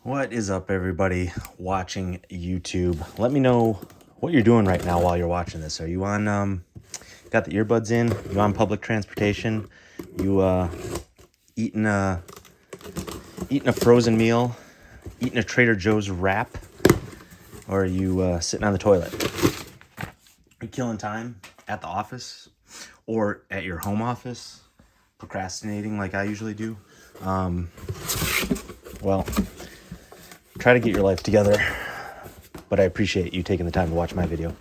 What is up, everybody watching YouTube? Let me know what you're doing right now while you're watching this. Are you on, got the earbuds in? You on public transportation? You, eating a frozen meal? Eating a Trader Joe's wrap? Or are you, sitting on the toilet? Are you killing time at the office? Or at your home office? Procrastinating like I usually do? Well, try to get your life together, but I appreciate you taking the time to watch my video.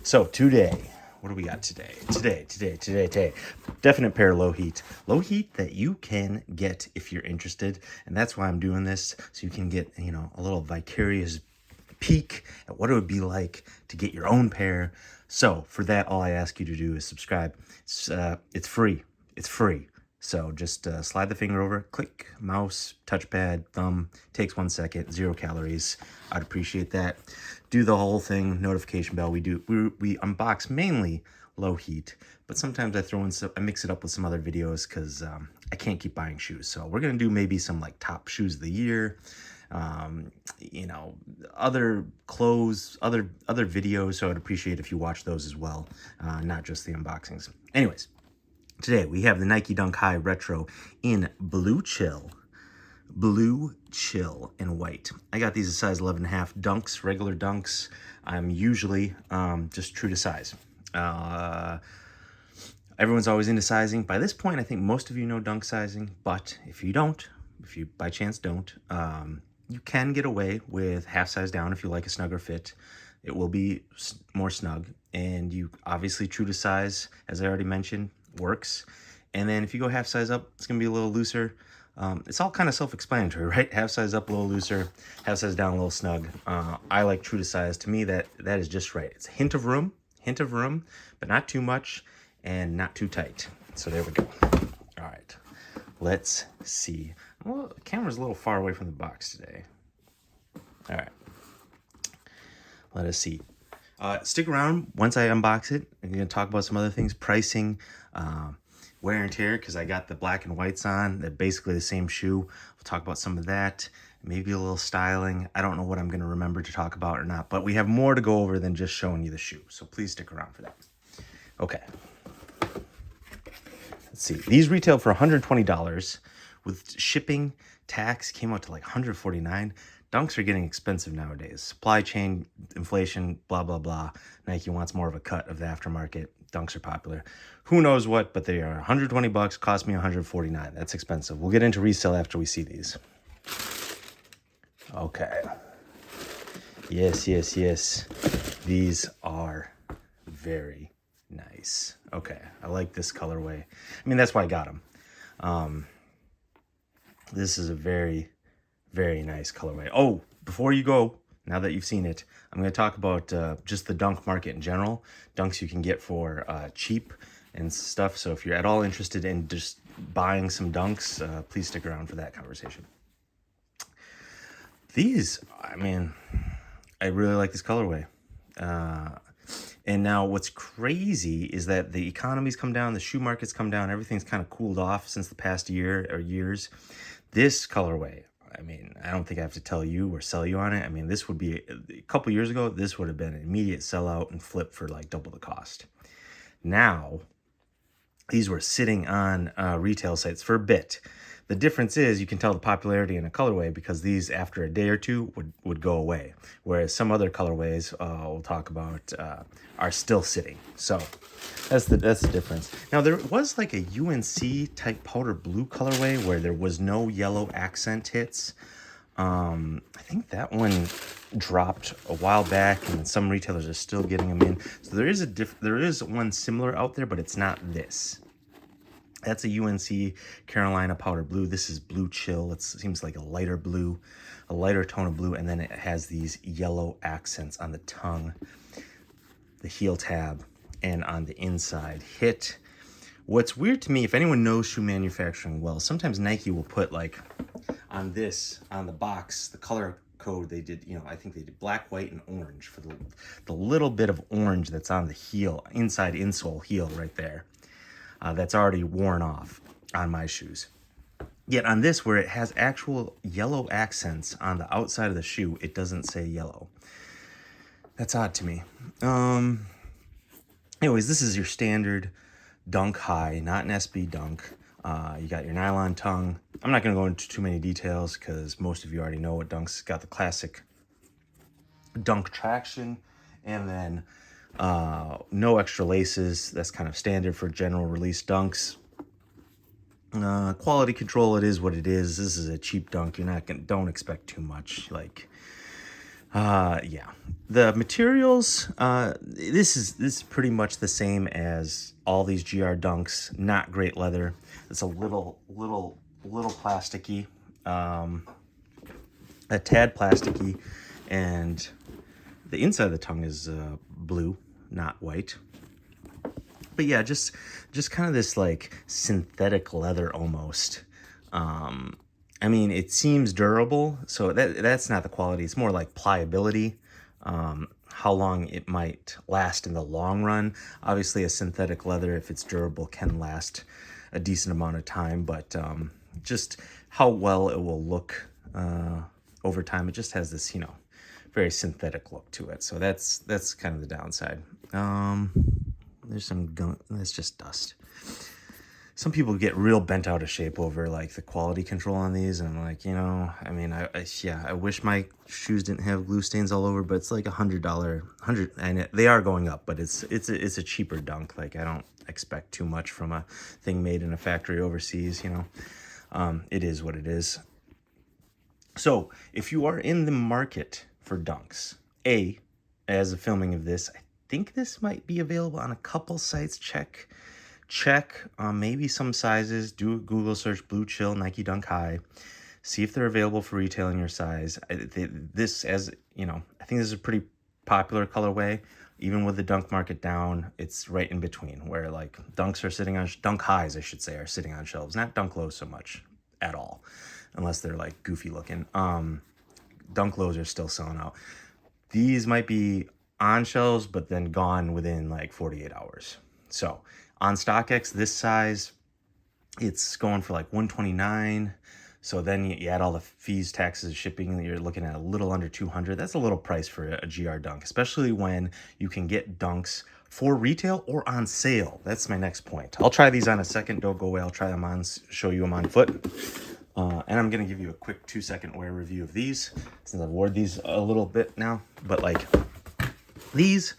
So today, what do we got today? Today. Definite pair of Lowheat. Lowheat that you can get if you're interested, and that's why I'm doing this, so you can get, a little vicarious peek at what it would be like to get your own pair. So for that, all I ask you to do is subscribe. It's free. It's free. So just slide the finger over, click, mouse, touchpad, thumb. Takes 1 second, 0 calories. I'd appreciate that. Do the whole thing, notification bell. We unbox mainly Lowheat, but sometimes I throw in I mix it up with some other videos because I can't keep buying shoes. So we're gonna do maybe some like top shoes of the year. Other clothes, other videos. So I'd appreciate if you watch those as well, not just the unboxings. Anyways. Today, we have the Nike Dunk High Retro in Blue Chill and white. I got these a size 11.5 dunks, regular dunks. I'm usually just true to size. Everyone's always into sizing. By this point, I think most of you know dunk sizing, but if you by chance don't, you can get away with half size down if you like a snugger fit. It will be more snug, and you obviously true to size, as I already mentioned, works. And then if you go half size up, it's gonna be a little looser. It's all kind of self-explanatory, right? Half size up, a little looser, half size down, a little snug. I like true to size. To me, that is just right. It's a hint of room, but not too much and not too tight. So there we go. All right, let's see. Well, the camera's a little far away from the box today. All right, let us see. Stick around. Once I unbox it, I'm going to talk about some other things, pricing, wear and tear, because I got the black and whites on. They're basically the same shoe. We'll talk about some of that, maybe a little styling. I don't know what I'm going to remember to talk about or not, but we have more to go over than just showing you the shoe. So please stick around for that. Okay. Let's see. These retail for $120 with shipping. Tax came out to like $149. Dunks are getting expensive nowadays. Supply chain, inflation, blah, blah, blah. Nike wants more of a cut of the aftermarket. Dunks are popular. Who knows what, but they are 120 bucks, cost me 149. That's expensive. We'll get into resale after we see these. Okay. Yes. These are very nice. Okay, I like this colorway. I mean, that's why I got them. This is a very, very nice colorway. Oh, before you go, now that you've seen it, I'm going to talk about just the dunk market in general. Dunks you can get for cheap and stuff. So if you're at all interested in just buying some dunks, please stick around for that conversation. These, I mean, I really like this colorway. And now what's crazy is that the economy's come down, the shoe market's come down, everything's kind of cooled off since the past year or years. This colorway, I mean, I don't think I have to tell you or sell you on it. I mean, this would be, a couple years ago, this would have been an immediate sellout and flip for like double the cost. Now, these were sitting on retail sites for a bit. The difference is you can tell the popularity in a colorway because these, after a day or two, would go away. Whereas some other colorways we'll talk about are still sitting. So that's the difference. Now, there was like a UNC type powder blue colorway where there was no yellow accent hits. I think that one dropped a while back, and some retailers are still getting them in. So there is one similar out there, but it's not this. That's a UNC Carolina powder blue. This is Blue Chill. It seems like a lighter blue, a lighter tone of blue, and then it has these yellow accents on the tongue, the heel tab, and on the inside. Hit. What's weird to me, if anyone knows shoe manufacturing well, sometimes Nike will put like on the box, the color code they did, I think they did black, white, and orange for the little bit of orange that's on the heel, inside insole heel right there. That's already worn off on my shoes. Yet on this, where it has actual yellow accents on the outside of the shoe, it doesn't say yellow. That's odd to me. Anyways, this is your standard Dunk high, not an SB Dunk. You got your nylon tongue. I'm not going to go into too many details because most of you already know what Dunk's got. The classic Dunk traction, and then no extra laces. That's kind of standard for general release Dunks. Quality control, it is what it is. This is a cheap Dunk. You're not gonna, don't expect too much. Like, yeah, the materials. This is pretty much the same as all these GR Dunks. Not great leather. It's a little plasticky, a tad plasticky, and the inside of the tongue is blue, not white. But yeah, just kind of this like synthetic leather almost. I mean, it seems durable, so that's not the quality. It's more like pliability, how long it might last in the long run. Obviously, a synthetic leather, if it's durable, can last a decent amount of time, but just how well it will look over time. It just has this, very synthetic look to it. So that's kind of the downside. There's some gunk. That's just dust. Some people get real bent out of shape over like the quality control on these, and I'm like, I mean, I wish my shoes didn't have glue stains all over, but it's like $100, and they are going up, but it's a cheaper Dunk. Like, I don't expect too much from a thing made in a factory overseas. It is what it is. So if you are in the market for Dunks, as a filming of this, I think this might be available on a couple sites. Check maybe some sizes. Do a Google search, Blue Chill Nike Dunk High, see if they're available for retail in your size. I think this is a pretty popular colorway. Even with the Dunk market down, it's right in between, where like Dunks are sitting on Dunk Highs, I should say, are sitting on shelves. Not Dunk Lows so much at all, unless they're like goofy looking. Dunk Lows are still selling out. These might be on shelves, but then gone within like 48 hours. So on StockX, this size, it's going for like $129. So then you add all the fees, taxes, shipping, you're looking at a little under $200. That's a little price for a GR Dunk, especially when you can get Dunks for retail or on sale. That's my next point. I'll try these on a second. Don't go away. I'll try them on, show you them on foot. And I'm going to give you a quick 2-second wear review of these, since I've worn these a little bit now. But like these,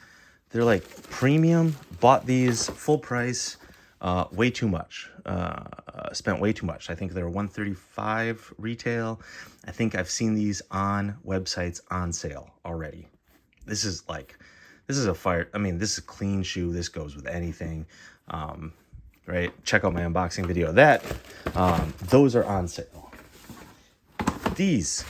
they're like premium. Bought these full price, way too much. Spent way too much. I think they're $135 retail. I think I've seen these on websites on sale already. This is a fire. I mean, this is a clean shoe. This goes with anything. Right? Check out my unboxing video of that. Those are on sale. These,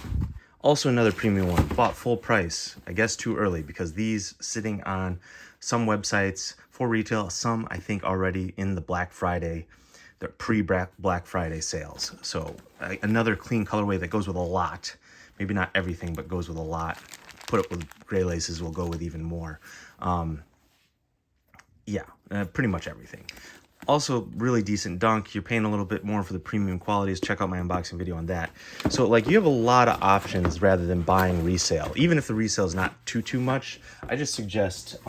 also another premium one, bought full price. I guess too early, because these sitting on some websites for retail, some I think already in the Black Friday, the pre-Black Friday sales. So another clean colorway that goes with a lot. Maybe not everything, but goes with a lot. Put it with gray laces will go with even more. Pretty much everything. Also, really decent Dunk. You're paying a little bit more for the premium qualities. Check out my unboxing video on that. So, like, you have a lot of options rather than buying resale. Even if the resale is not too much, I just suggest,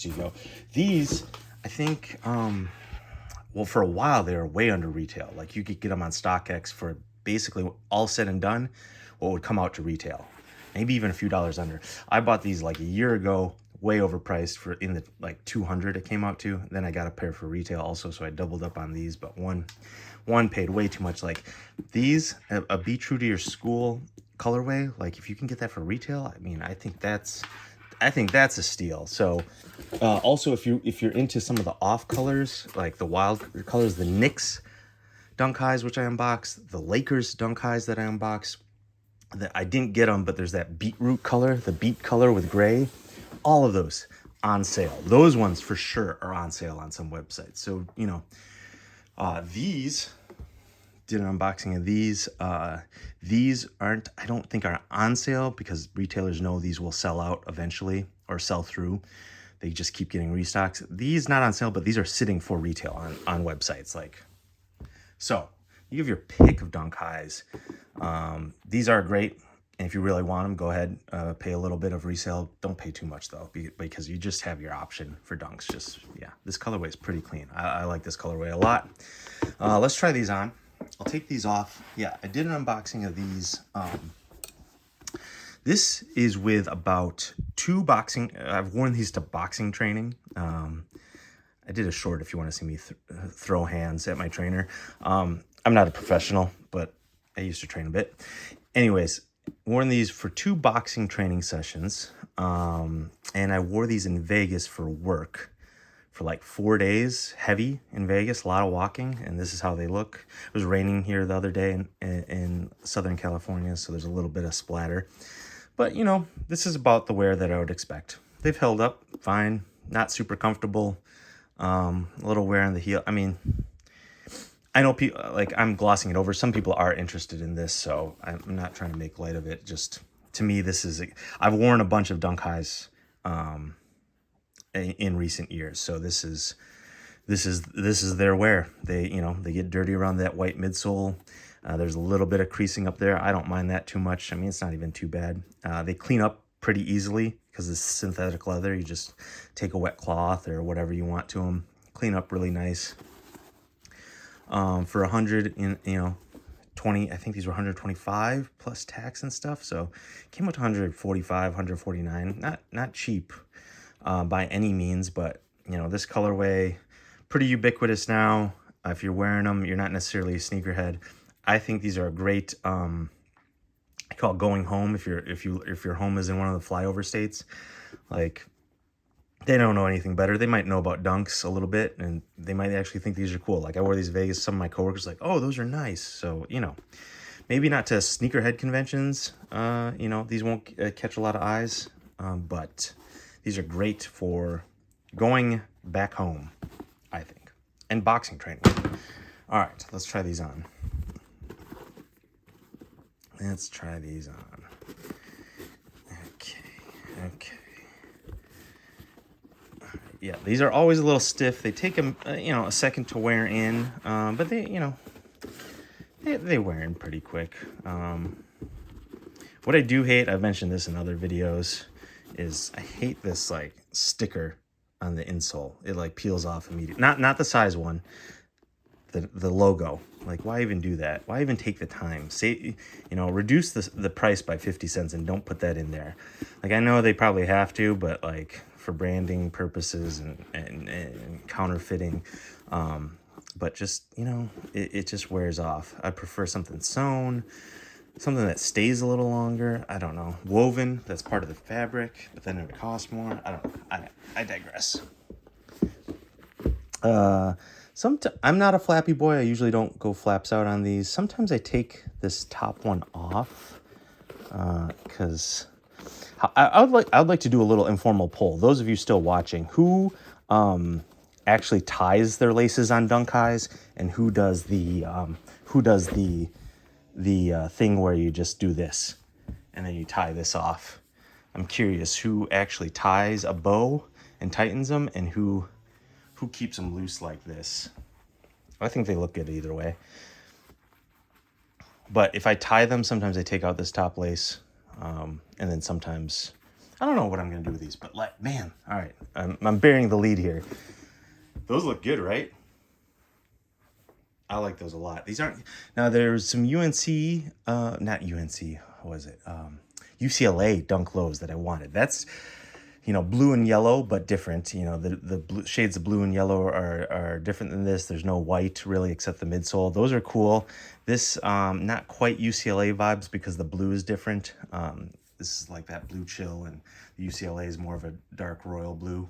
you go. These, I think, well, for a while, they were way under retail. Like, you could get them on StockX for basically all said and done, what would come out to retail. Maybe even a few dollars under. I bought these like a year ago, way overpriced, for in the like 200 it came out to. Then I got a pair for retail also, so I doubled up on these, but one paid way too much. Like these, a Be True to Your School colorway, like if you can get that for retail, I mean, I think that's a steal. So also if you're into some of the off colors, like the wild colors, the Knicks Dunk Highs, which I unboxed, the Lakers Dunk Highs that I unboxed, that I didn't get them, but there's that beetroot color, the beet color with gray. All of those on sale. Those ones for sure are on sale on some websites. So, these, did an unboxing of these. These aren't, I don't think are on sale, because retailers know these will sell out eventually or sell through. They just keep getting restocks. These not on sale, but these are sitting for retail on websites. So You give your pick of dunk highs. These are great. And if you really want them, go ahead, pay a little bit of resale. Don't pay too much though, because you just have your option for dunks. Just, yeah, this colorway is pretty clean. I like this colorway a lot. Let's try these on. I'll take these off. Yeah, I did an unboxing of these. This is with about 2 boxing. I've worn these to boxing training. I did a short if you want to see me throw hands at my trainer. I'm not a professional, but I used to train a bit. Anyways, worn these for 2 boxing training sessions. And I wore these in Vegas for work for like 4 days, heavy in Vegas, a lot of walking. And this is how they look. It was raining here the other day in Southern California, so there's a little bit of splatter. But, you know, this is about the wear that I would expect. They've held up fine, not super comfortable. A little wear on the heel. I mean, I know people, like, I'm glossing it over. Some people are interested in this, so I'm not trying to make light of it. Just, to me, this is, I've worn a bunch of dunk highs in recent years, so this is their wear. They, you know, they get dirty around that white midsole. There's a little bit of creasing up there. I don't mind that too much. I mean, it's not even too bad. They clean up pretty easily because it's synthetic leather. You just take a wet cloth or whatever you want to them, clean up really nice. For 100, you know, 20, I think these were 125 plus tax and stuff. So came out to 145, 149. Not cheap by any means, but you know, this colorway pretty ubiquitous now. If you're wearing them, you're not necessarily a sneakerhead. I think these are a great I call it going home if your home is in one of the flyover states. Like, they don't know anything better. They might know about dunks a little bit, and they might actually think these are cool. Like, I wore these in Vegas. Some of my coworkers like, oh, those are nice. So, you know, maybe not to sneakerhead conventions. You know, these won't catch a lot of eyes, but these are great for going back home, I think, and boxing training. All right, let's try these on. Let's try these on. Okay. Yeah, these are always a little stiff. They take them, you know, a second to wear in, but they, you know, they wear in pretty quick. What I do hate, I've mentioned this in other videos, is I hate this like sticker on the insole. It like peels off immediately. Not the size one, the logo. Like, why even do that? Why even take the time? Say, you know, reduce the price by 50 cents and don't put that in there. Like, I know they probably have to, but like for branding purposes and counterfeiting, but just, you know, it just wears off. I prefer something sewn, something that stays a little longer. I don't know. Woven, that's part of the fabric, but then it would cost more. I don't know. I digress. I'm not a flappy boy. I usually don't go flaps out on these. Sometimes I take this top one off because I would like to do a little informal poll. Those of you still watching, who actually ties their laces on dunk highs, and who does the thing where you just do this and then you tie this off. I'm curious who actually ties a bow and tightens them, and who keeps them loose like this. I think they look good either way. But if I tie them, sometimes I take out this top lace. And then sometimes, I don't know what I'm going to do with these. But like, man, all right. I'm bearing the lead here. Those look good, right? I like those a lot. These aren't... Now, there's some UNC... not UNC. What was it? UCLA dunk lows that I wanted. That's... You know, blue and yellow, but different. You know, the shades of blue and yellow are different than this. There's no white really except the midsole. Those are cool. This, not quite UCLA vibes because the blue is different. This is like that blue chill, and the UCLA is more of a dark royal blue.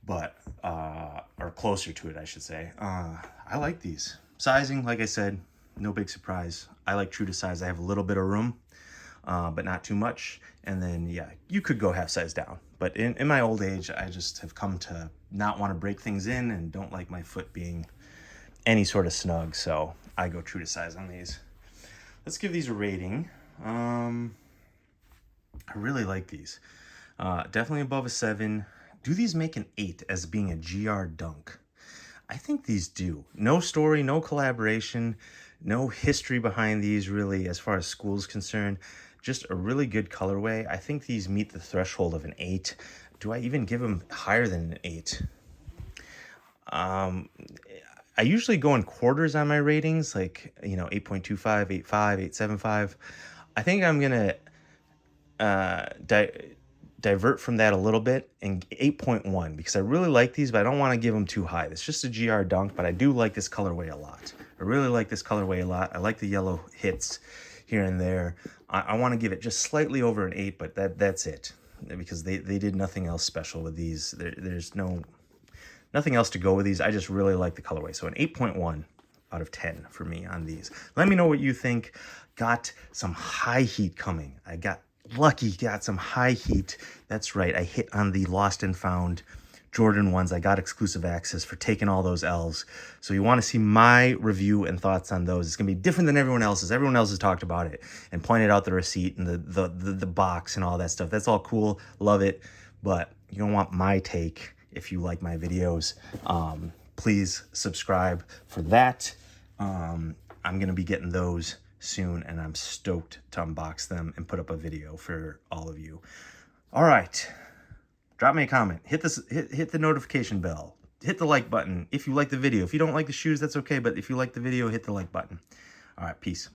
But, or closer to it, I should say. I like these. Sizing, like I said, no big surprise. I like true to size. I have a little bit of room. But not too much. And then, yeah, you could go half size down. But in my old age, I just have come to not want to break things in and don't like my foot being any sort of snug. So I go true to size on these. Let's give these a rating. I really like these. Definitely above a 7. Do these make an 8 as being a GR dunk? I think these do. No story, no collaboration, no history behind these really as far as school's concerned. Just a really good colorway. I think these meet the threshold of an 8. Do I even give them higher than an 8? I usually go in quarters on my ratings, like, 8.25, 8.5, 8.75. I think I'm going to divert from that a little bit and 8.1 because I really like these, but I don't want to give them too high. It's just a GR dunk, but I do like this colorway a lot. I really like this colorway a lot. I like the yellow hits here and there. I want to give it just slightly over an 8, but that's it, because they did nothing else special with these. There's nothing else to go with these. I just really like the colorway. So an 8.1 out of 10 for me on these. Let me know what you think. Got some high heat coming. I got lucky, got some high heat. That's right. I hit on the lost and found Jordan 1s. I got exclusive access for taking all those L's. So you want to see my review and thoughts on those. It's going to be different than everyone else's. Everyone else has talked about it and pointed out the receipt and the box and all that stuff. That's all cool. Love it. But you don't want my take. If you like my videos, please subscribe for that. I'm going to be getting those soon, and I'm stoked to unbox them and put up a video for all of you. All right. Drop me a comment. Hit the notification bell. Hit the like button if you like the video. If you don't like the shoes, that's okay, but if you like the video, hit the like button. All right, peace.